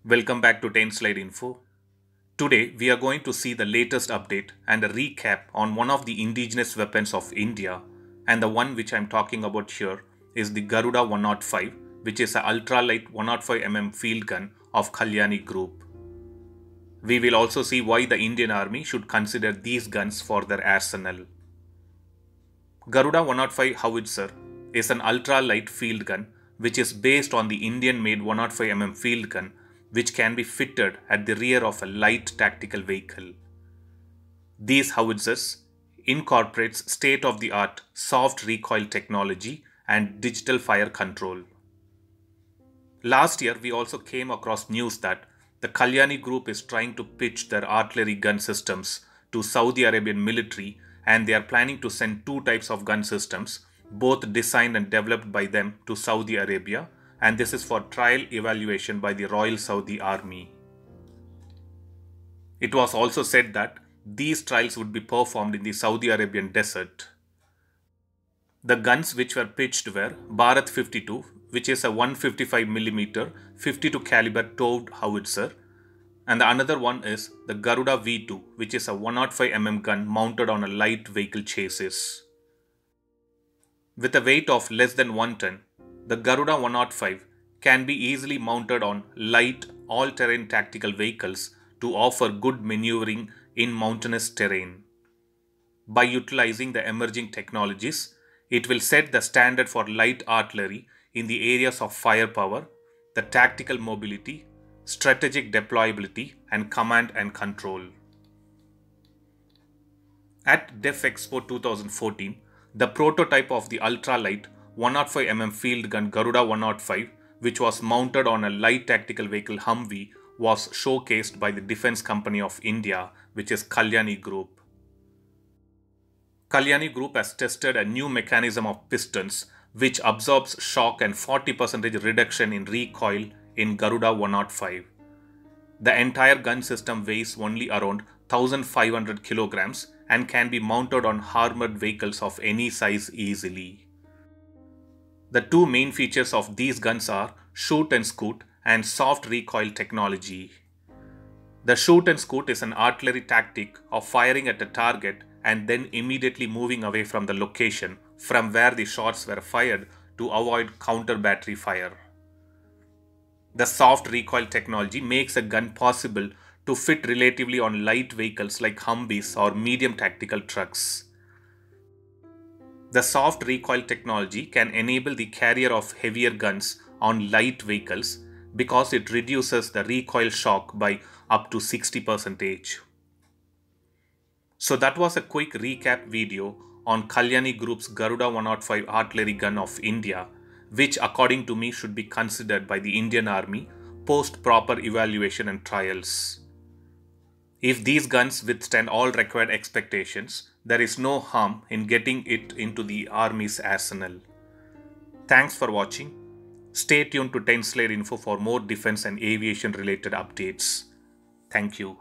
Welcome back to 10 Slide Info. Today we are going to see the latest update and a recap on one of the indigenous weapons of India, and the one which I am talking about here is the Garuda 105, which is an ultralight 105mm field gun of Kalyani Group. We will also see why the Indian Army should consider these guns for their arsenal. Garuda 105 howitzer is an ultralight field gun which is based on the Indian-made 105mm field gun, which can be fitted at the rear of a light tactical vehicle. These howitzers incorporates state-of-the-art soft recoil technology and digital fire control. Last year, we also came across news that the Kalyani Group is trying to pitch their artillery gun systems to Saudi Arabian military, and they are planning to send two types of gun systems, both designed and developed by them, to Saudi Arabia, and this is for trial evaluation by the Royal Saudi Army. It was also said that these trials would be performed in the Saudi Arabian desert. The guns which were pitched were Bharat 52, which is a 155mm 52 caliber towed howitzer, and the another one is the Garuda V2, which is a 105mm gun mounted on a light vehicle chassis. With a weight of less than 1 ton, the Garuda 105 can be easily mounted on light, all-terrain tactical vehicles to offer good maneuvering in mountainous terrain. By utilizing the emerging technologies, it will set the standard for light artillery in the areas of firepower, the tactical mobility, strategic deployability, and command and control. At DEF Expo 2014, the prototype of the ultralight 105mm field gun Garuda 105, which was mounted on a light tactical vehicle Humvee, was showcased by the Defence Company of India, which is Kalyani Group. Kalyani Group has tested a new mechanism of pistons which absorbs shock and 40% reduction in recoil in Garuda 105. The entire gun system weighs only around 1500 kilograms and can be mounted on armored vehicles of any size easily. The two main features of these guns are shoot and scoot and soft recoil technology. The shoot and scoot is an artillery tactic of firing at a target and then immediately moving away from the location from where the shots were fired to avoid counter battery fire. The soft recoil technology makes a gun possible to fit relatively on light vehicles like Humvees or medium tactical trucks. The soft recoil technology can enable the carrier of heavier guns on light vehicles because it reduces the recoil shock by up to 60%. So that was a quick recap video on Kalyani Group's Garuda 105 artillery gun of India, which according to me should be considered by the Indian Army post proper evaluation and trials. If these guns withstand all required expectations, there is no harm in getting it into the Army's arsenal. Thanks for watching. Stay tuned to 10 Slide Info for more defense and aviation related updates. Thank you.